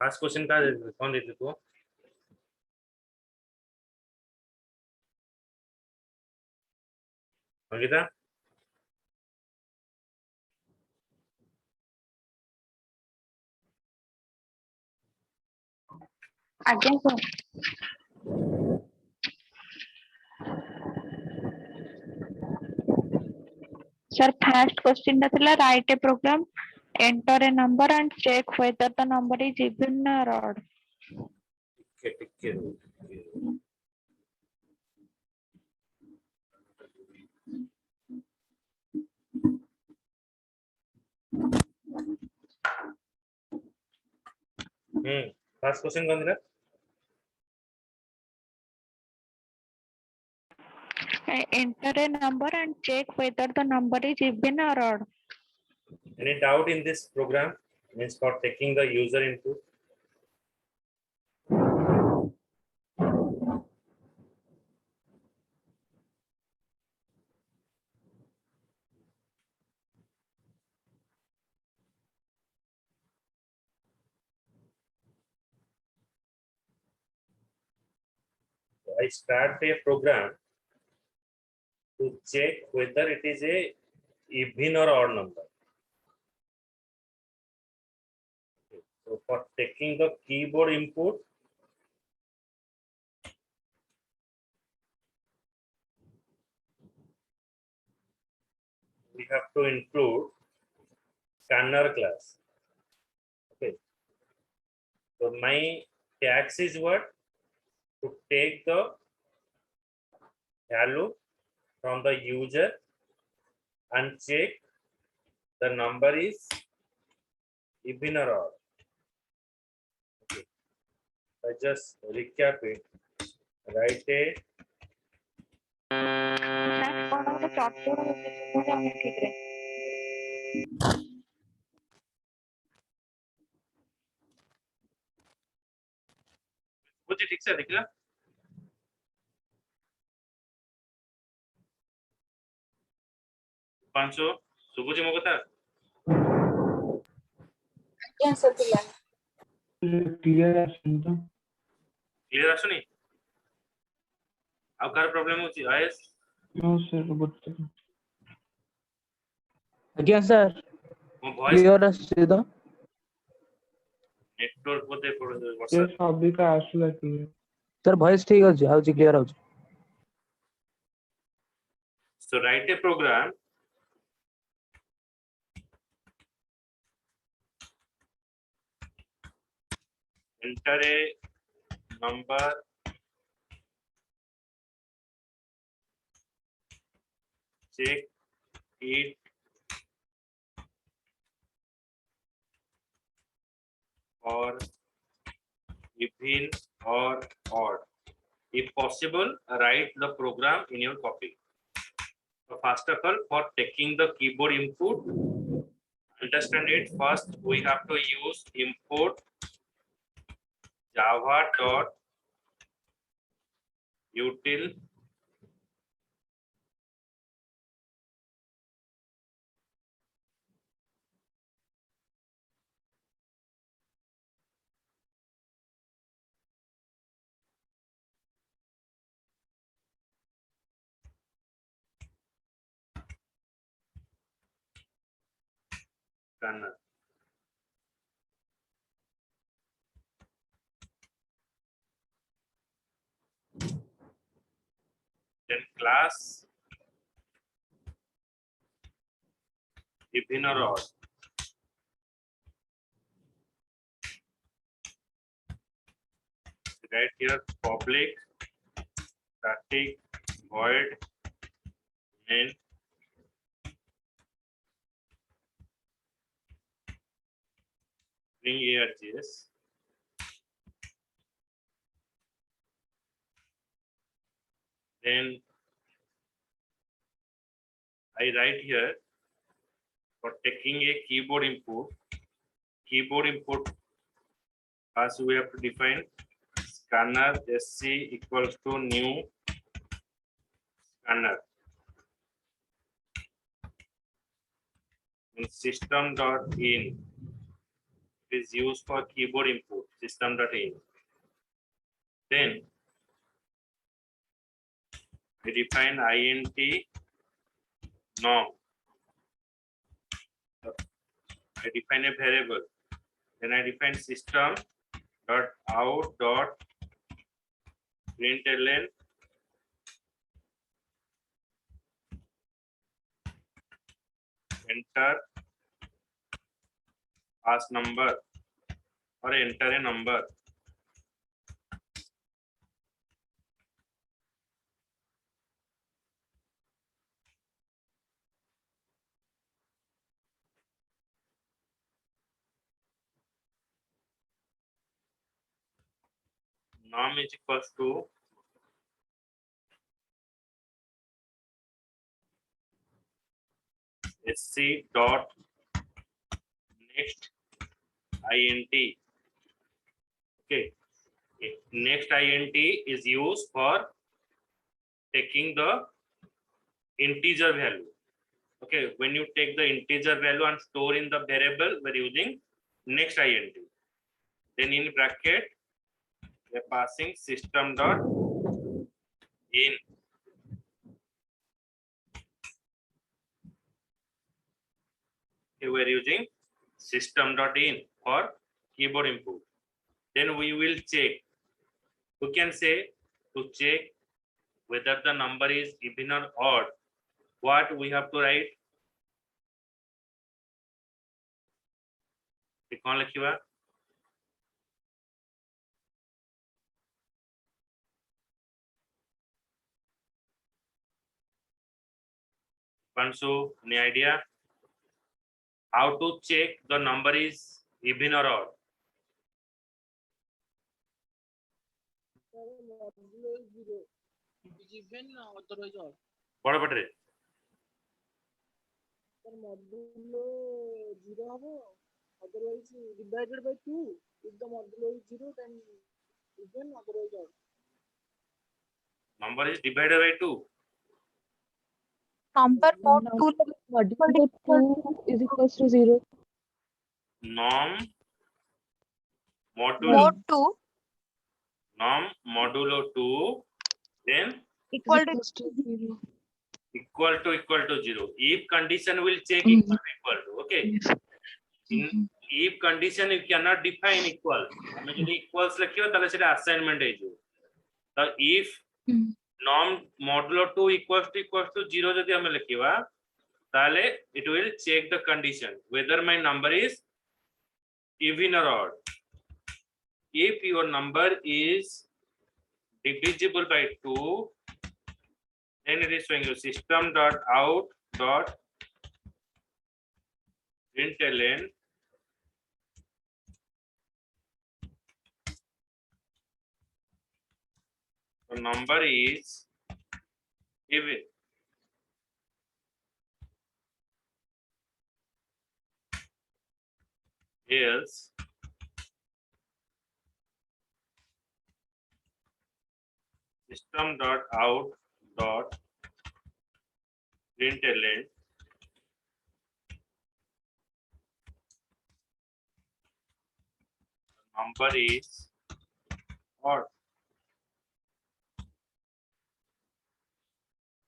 First question का कौन देते तू? अंकिता? आज्ञा सर सर फर्स्ट क्वेश्चन था write a program enter a number and check whether the number is even और ऑड टिके फर्स्ट क्वेश्चन कौन दिला? enter a number and check whether the number is even or odd. Any doubt in this program? Means for taking the user input. I start a program to check whether it is a even or odd number. So for taking the keyboard input, we have to include scanner class. Okay. So my tax is what? To take the value from the user and check the number is even or odd. Okay. I just recap it. Write a बुझी ठीक से लिखला? पांचो सुबुजी मो कथा आज्ञा sir clear आसुनी clear आसुनी आउ car problem होची आयस नो सर रोबोट आज्ञा सर मो वॉइस क्लियर आसी तो नेटवर्क बोधे पड़ ये वर्षा सभी का आसला क्लियर सर वॉइस ठीक अछि आउची clear आउची so write a program enter a number check it or even or odd. If possible, write the program in your copy. So first of all, for taking the keyboard input, understand it. First, we have to use import java dot util scanner. Then class even or odd. Right here public static void main string args. Then I write here for taking a keyboard input. Keyboard input, as we have to define scanner sc equals to new scanner. And system dot in is used for keyboard input. system.in. Then we define int norm. I define a variable. Then I define system dot out dot println enter pass number or enter a number. Norm is equals to sc dot next int. Okay, next int is used for taking the integer value. Okay, when you take the integer value and store in the variable, we're using next int. Then in bracket we're passing system dot in. Okay, we're using system.in for keyboard input. Then we will check. We can say to check whether the number is even or odd. What we have to write? कौन लिखिवा? Pansu, any idea? How to check the number is even or odd? বড় পাটরে sir modulo 0 hobo otherwise divided by 2 if the modulo is 0 then even otherwise odd. Number is divided by 2. Number mode 2 Modulo 2 is equals to 0. Norm modulo mode 2 norm modulo 2 then equal to Equals to 0. equal to 0. If condition will check equal to. Okay. In if condition you cannot define equal. हमें यदि equals लिखियो ताले सेटा assignment है जो. तो if norm modulo 2 equals to 0 यदि हमें लिखिवा ताले it will check the condition whether my number is even or odd. If your number is divisible by 2, then it is showing you system dot out dot println the number is even. Else system dot out dot println number is odd.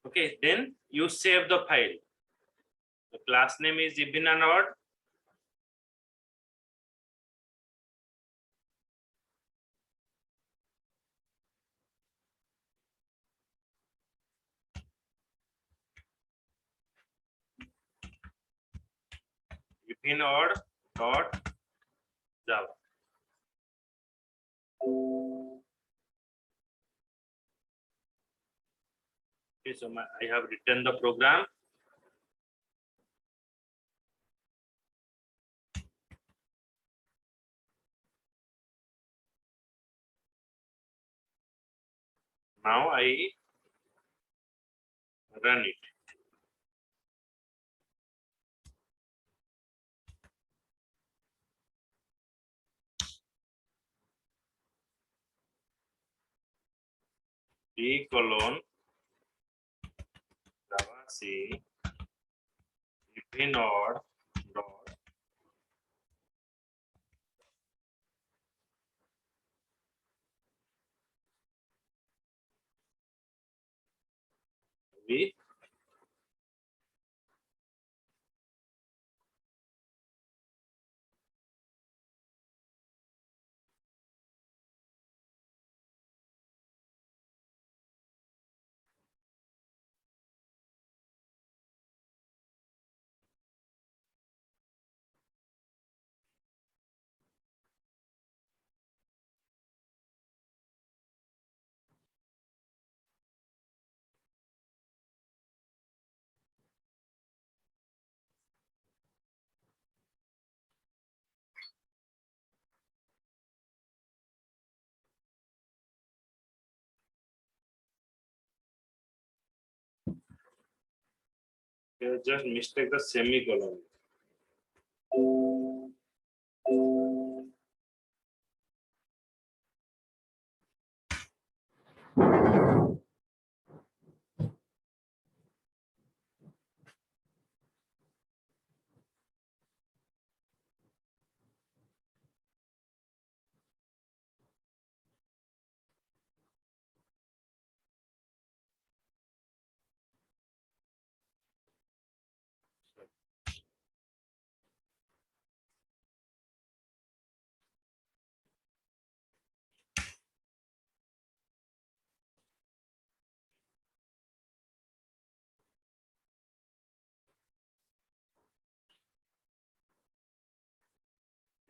Okay, then you save the file. The class name is even and odd. Even odd dot Java. Okay, so I have written the program. Now I run it. D colon Java C even odd dot with just mistake the semicolon.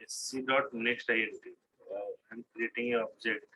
SC dot next int. I'm creating an object.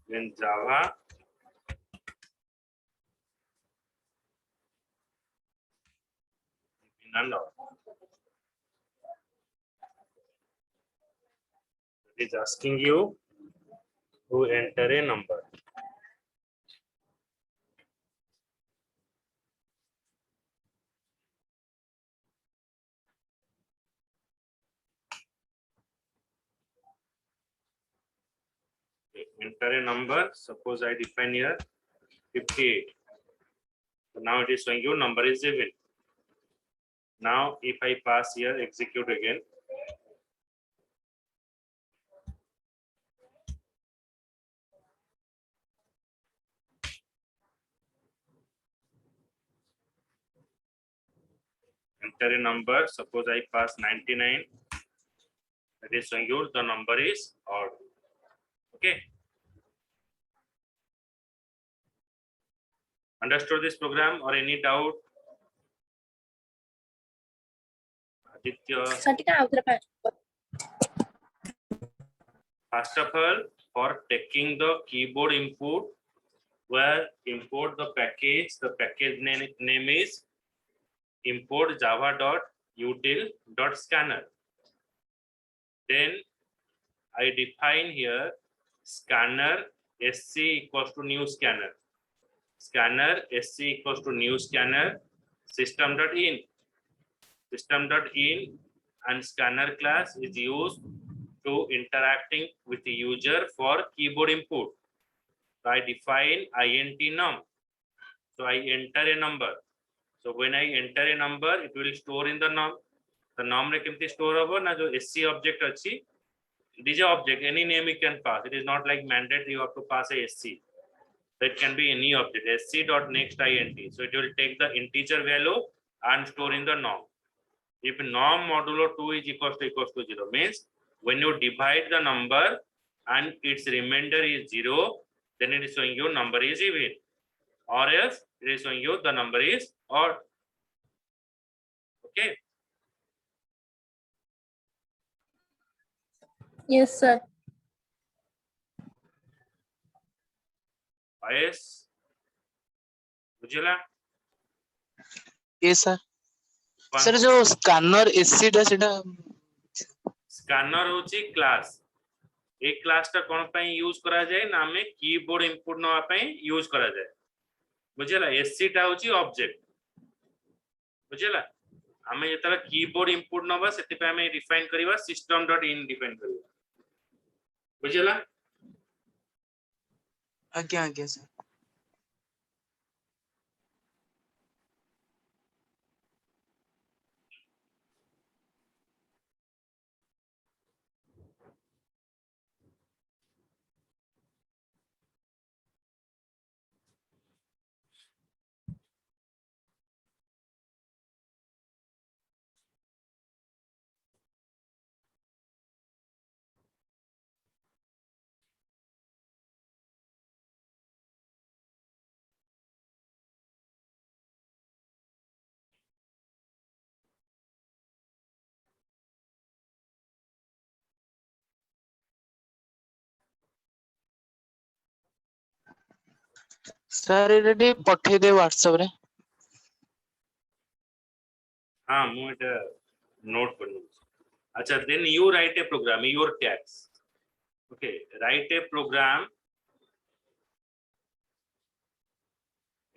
Then Java none of it is asking you to enter a number. Enter a number. Suppose I define here 58. So now it is showing you number is even. Now if I pass here, execute again. Enter a number. Suppose I pass 99. That is showing you the number is odd. Okay. Understood this program or any doubt? Aditya. First of all, for taking the keyboard input, where import the package name is import java.util.scanner. Then I define here scanner sc equals to new scanner. Scanner sc equals to new scanner system.in. System.in and scanner class is used to interacting with the user for keyboard input. So I define int num. So I enter a number. So when I enter a number, it will store in the num. The num re kemti store hobo na jo sc object achi. It is a object, any name you can pass. It is not like mandatory you have to pass a sc. So it can be any object. sc.next int. So it will take the integer value and store in the num. If num modulo 2 is equals to 0 means when you divide the number and its remainder is 0, then it is showing you number is even, or else it is showing you the number is odd. Okay. Yes, sir. Yes. बुझला ये sir जो scanner AC टा सेटा scanner होची class ए class टा कोन पई use करा जाय ना हमें कीबोर्ड इनपुट नवा पई यूज करा जाय बुझला एससी टा होची ऑब्जेक्ट बुझला हमें जेतरा कीबोर्ड इनपुट नवा सेति पे हमें डिफाइन करबा system.in डिफाइन करबा बुझला आज्ञा सर सर ये पठे दे व्हाट्सएप रे हां मु एटा नोट करनु अच्छा then you write a program your tax okay write a program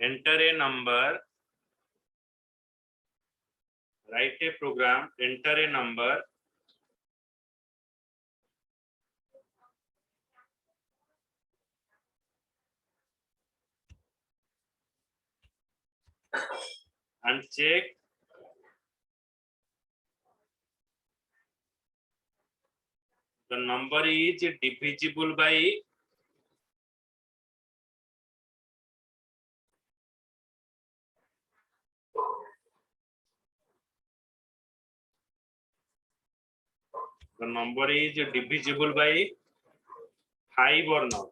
enter a number write a program enter a number and check the number is divisible by the number is divisible by 5 or not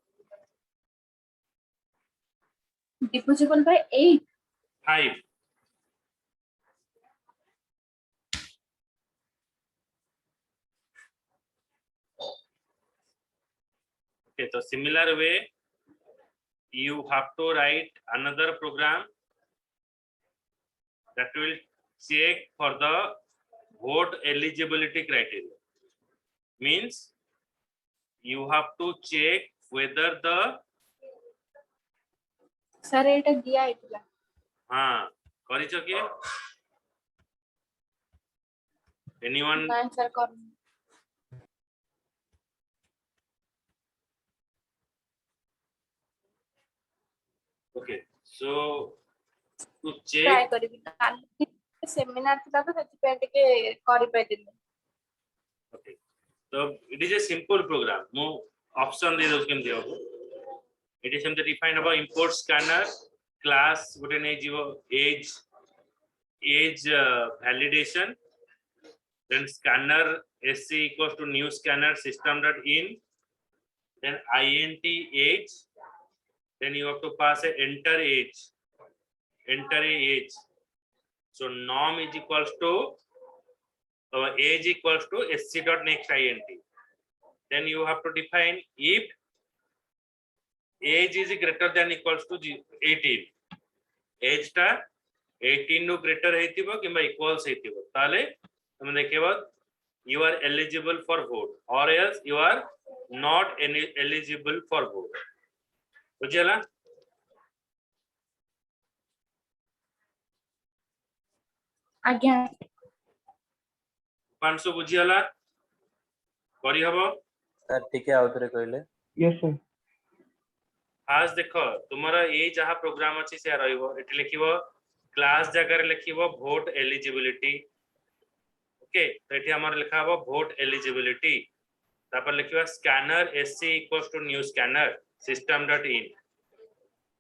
divisible by 8 5 okay so similar way you have to write another program that will check for the vote eligibility criteria means you have to check whether the sir एटा दिया आइतला हाँ करिछो के anyone ना sir कर okay so to try check करबी काली seminar थिला तो सेति पे टिके करि पाइदिन okay so it is a simple program mo option de do केम दियो it is something defined about import scanner class gote nei jivo age validation then scanner sc equals to new scanner system.in then int age then you have to pass a enter a age so norm is equals to age equals to sc dot next int then you have to define if age is greater than equals to 18 age ta 18 no greater heitibo kimba equals heitibo tale tame dekhibo you are eligible for vote or else you are not eligible for vote बुझला आज्ञा पांचो बुझियाला करी हबो sir ठीक है आउथरे कहले Yes, sir. आज देखो तुम्हारा ये जहाँ प्रोग्राम अच्छी से रहिबो एटी लिखिबो क्लास जगह लिखिबो वोट एलिजिबिलिटी ओके तो एटी हमर लिखा हबो वोट एलिजिबिलिटी तापर लिखिबो scanner SC equals to new scanner system.in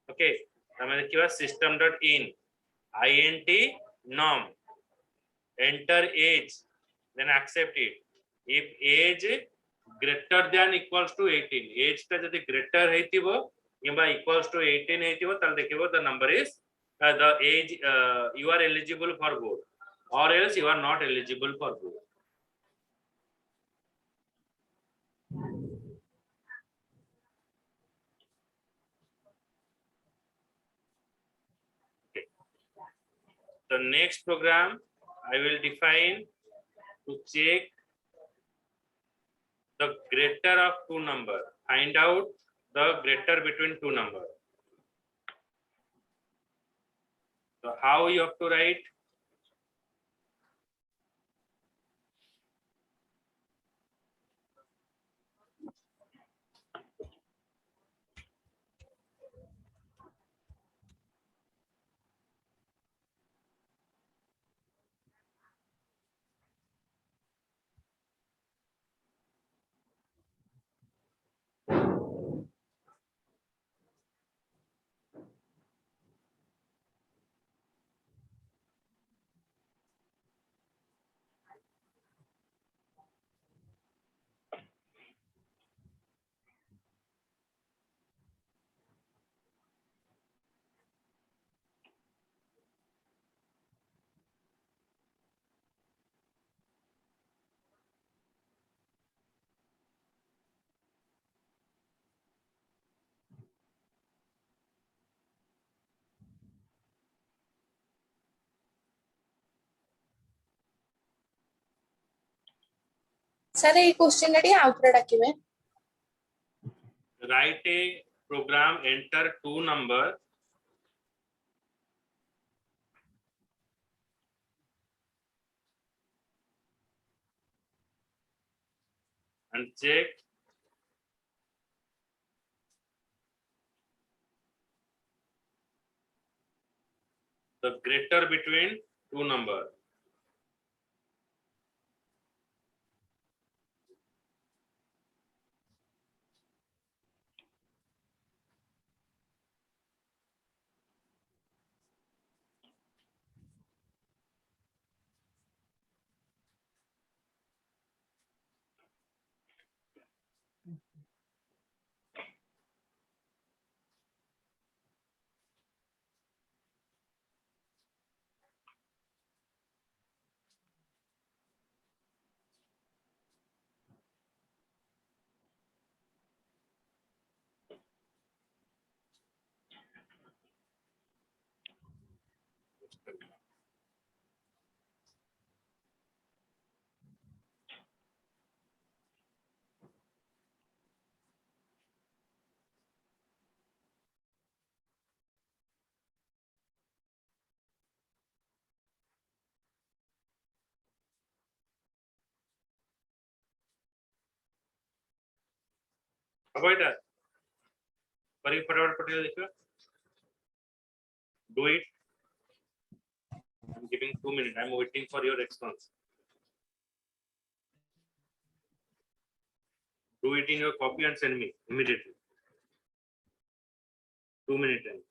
okay तमे लिखिबो system.in int norm enter age then accept it if age greater than equals to 18 age ता जदि greater हेतिबो किबा equals to 18 हेतिबो तल देखिबो the number is the age you are eligible for vote or else you are not eligible for vote The next program I will define to check the greater of two number. Find out the greater between two number. So how you have to write? Sir ये question टी आउथरे डाकिबे Write a program, enter two number and check the greater between two number. Avoid that. Kari फटाफट पटेल देखो. Do it. I'm giving 2 minutes. I'm waiting for your response. Do it in your copy and send me immediately. 2 minutes time.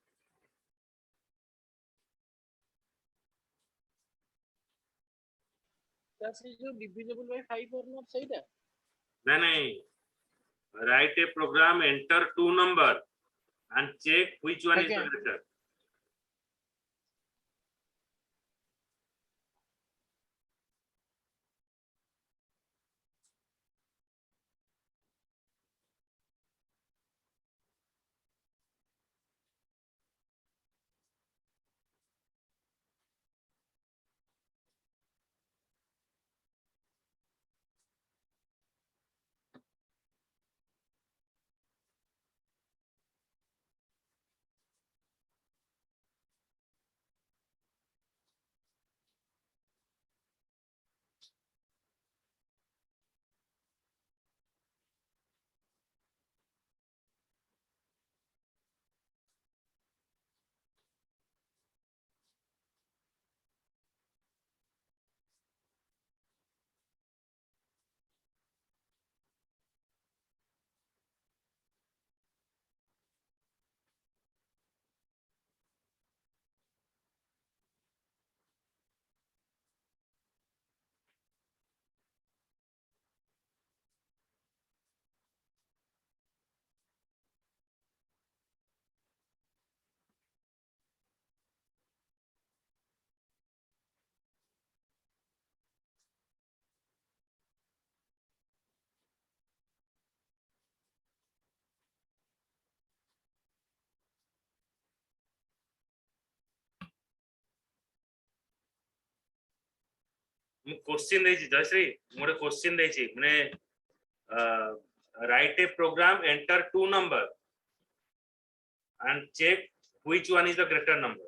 Sir से जो divisible by 5 और not सही था नहीं. Write a program, enter two number and check which one is the Okay. greater. Question देछि जयश्री मोरे question देछि माने write a program enter 2 number and check which one is the greater number.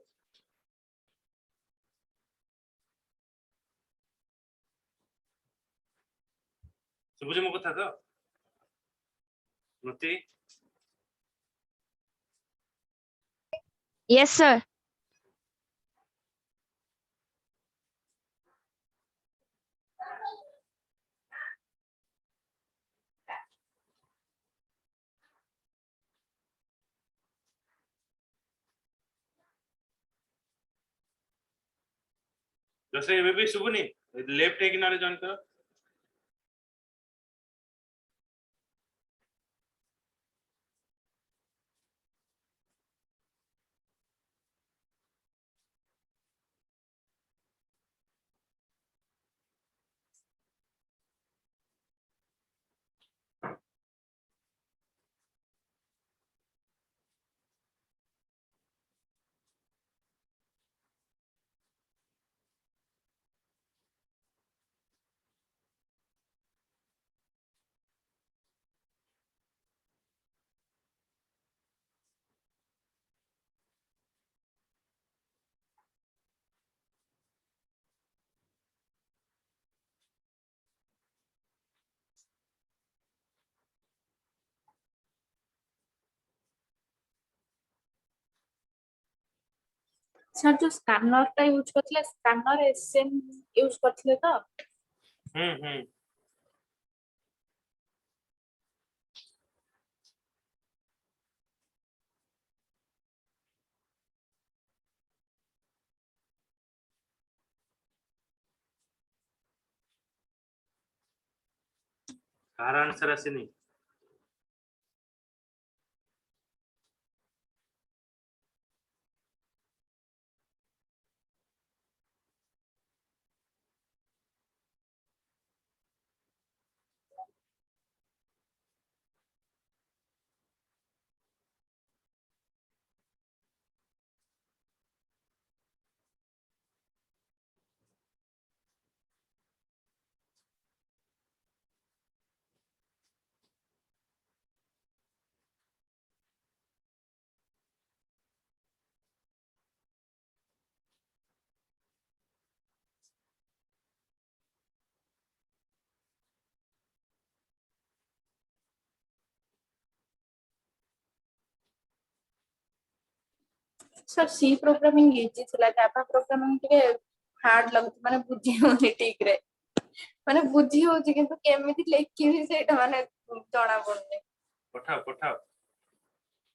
सुबुझे मो कथा तो स्मृति Yes, sir. जैसे ये भी सुबुनी लेफ्ट है किनारे जॉइन करो सर जो स्कैनर टा यूज करथिले स्कैनर एसएन यूज करथिले तो हम्म कार आंसर आसीनी सर सी प्रोग्रामिंग इजी थिला जावा प्रोग्रामिंग के हार्ड लगत माने बुझी होनी ठीक रे माने बुझी होची किंतु केमिति लेखिबी सेटा माने जणा पड़ने पठाओ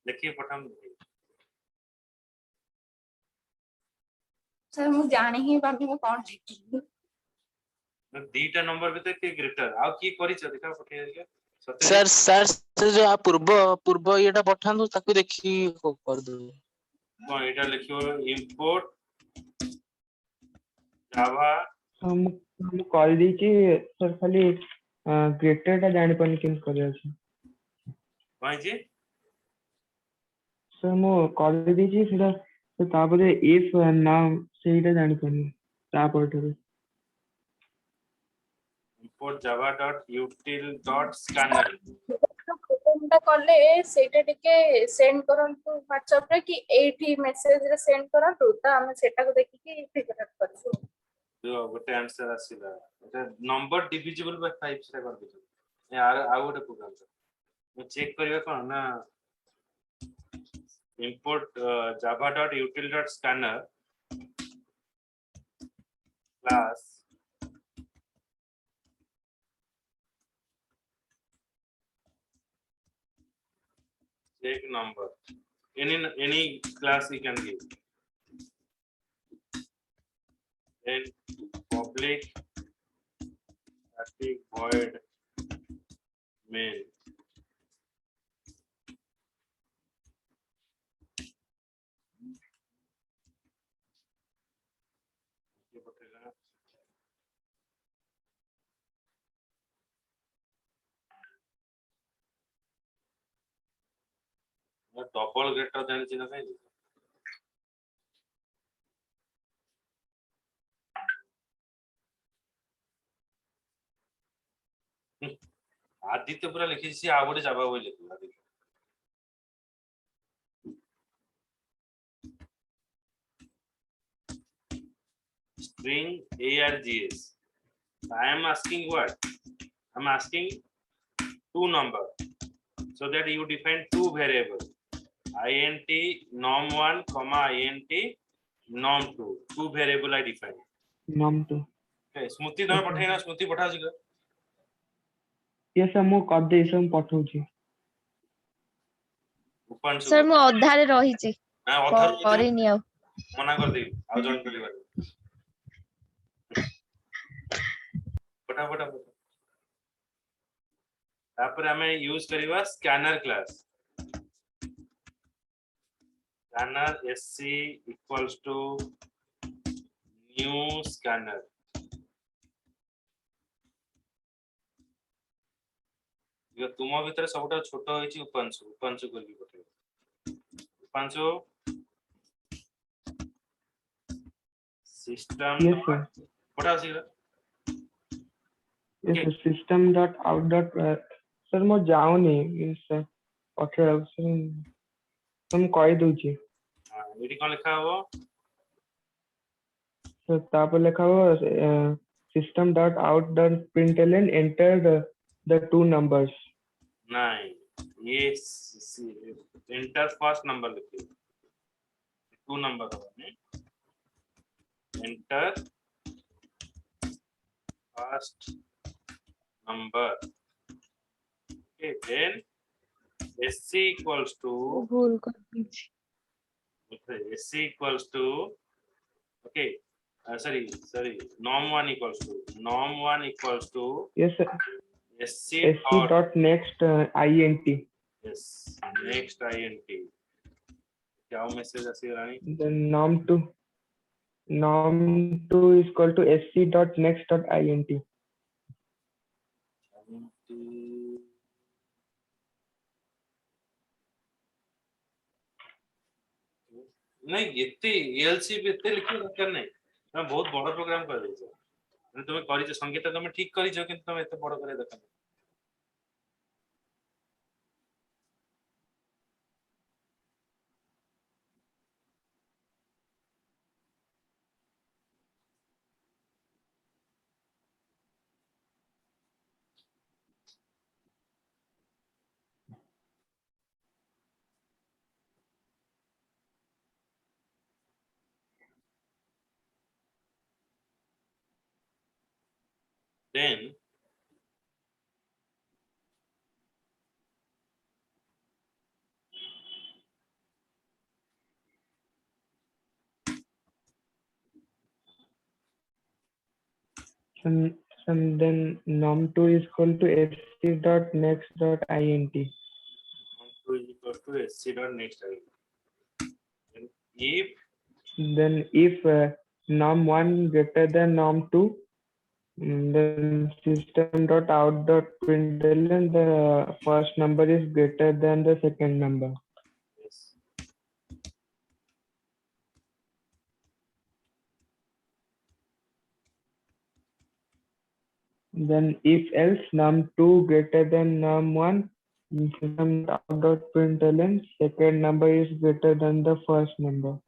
देखिए पठाओ सर मु जानि ही बाबी में कोन लिखी दीटा नंबर भीतर के ग्रेटर आ की करिछ देखा पठे दिया सर सर से जो आप पूर्व पूर्व येटा पठानु ताकू देखि कर दो कोन एटा लिखियो इंपोर्ट जावा हम कॉल दीची सर खाली ग्रेटर टा जानि पन केम करे अछि भाई जी सर मो कॉल दीची सेटा तो तापरे इफ नाउ सेटा जानि पन तापर import java.util.scanner प्रोग्रामटा करले सेटा टिके सेंड करंतु WhatsApp रे कि एठी मैसेज रे सेंड करंतु त हम सेटा को देखि कि फिगर आउट करछु जो गोटे आंसर आसीला एटा नंबर डिविजिबल बाय 5 से कर दियो यार आ गोटे प्रोग्राम मैं चेक करियो कोन ना import java.util.scanner class check number any class you can give then public static void main double greater जानिछि ना काई आदित्य पूरा लिखी सी आ गोटे जाबा बोली लिखू Aditya string args. I am asking what? I'm asking two number so that you define two variable int norm1 comma int norm2 two variable I define. num2 Okay, स्मृति तुम्हें पठाई ना स्मृति पठा जी yes sir ମୁଁ କରିଦେଇ ସବୁ ପଠଉଛି उपांशु ସାର୍ ମୁଁ ଅଧାରେ ରହିଛି ना अधर କରିନି ଆଉ मना कर दे आ जॉइन कर फटाफट तापर हमें यूज करबा scanner class scanner sc equals to new scanner ये तुम भीतर सबटा छोट होइछि उपांशु उपांशु करबी पठे उपांशु सिस्टम yes sir पठा सी yes sir system dot out dot sir ମୁଁ ଯାଉନି yes sir ପଠେଇ sir ମୁଁ କହି ଦଉଛି हां एडी कोन लिखा हो sir ତାପରେ ଲେଖା ହବ system dot out dot println enter the two numbers नहीं ये एंटर फर्स्ट नंबर लिखिए टू नंबर होगा enter first number okay then sc equals to ভুল କରିଦେଇଛି sc equals to okay sorry norm1 equals to norm1 equals to yes sir sc sc dot next int yes next int क्या message आसी रानी then norm2 is equal to sc dot next dot int नहीं एते LC भी एते लिखे दरकार नहीं तुम बहुत बड़ प्रोग्राम कर देछो माने तुम करिछ संगीत तुम ठीक करिछ किंतु तुम एते बड़ करे दरकार नहीं then and then norm2 is equal to sc dot next dot int to is equal to sc dot next int and if then if norm1 greater than norm2 then system dot out dot println the first number is greater than the second number yes then if else num2 greater than num1 system dot out dot println second number is greater than the first number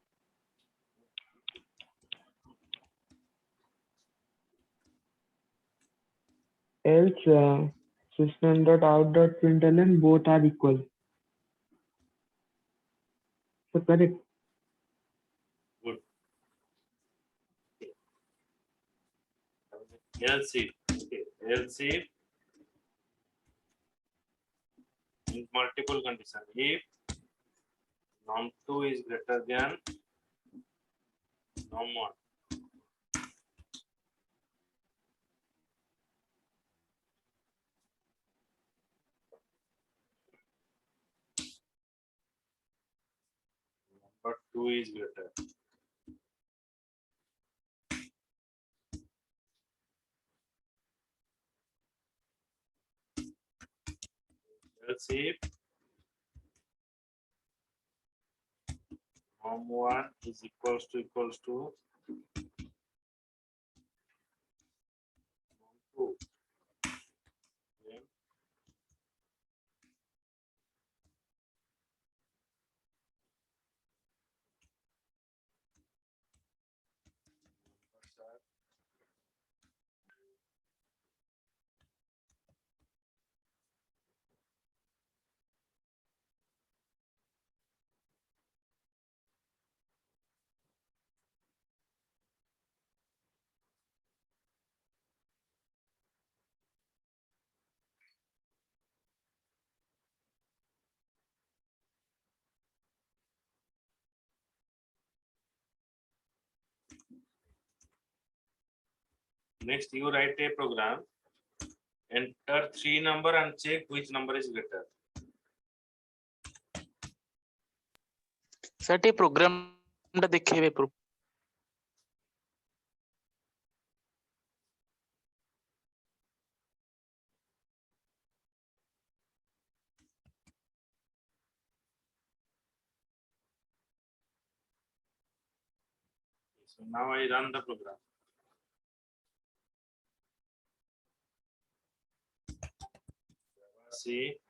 else system dot out dot println both are equal so correct good else if okay else if in multiple condition if norm2 is greater than norm1 number 2 is greater else if norm1 is equals to norm2 then Next, you write a program. Enter 3 number and check which number is greater. Sir ये programme टा देखिए So now I run the program. See.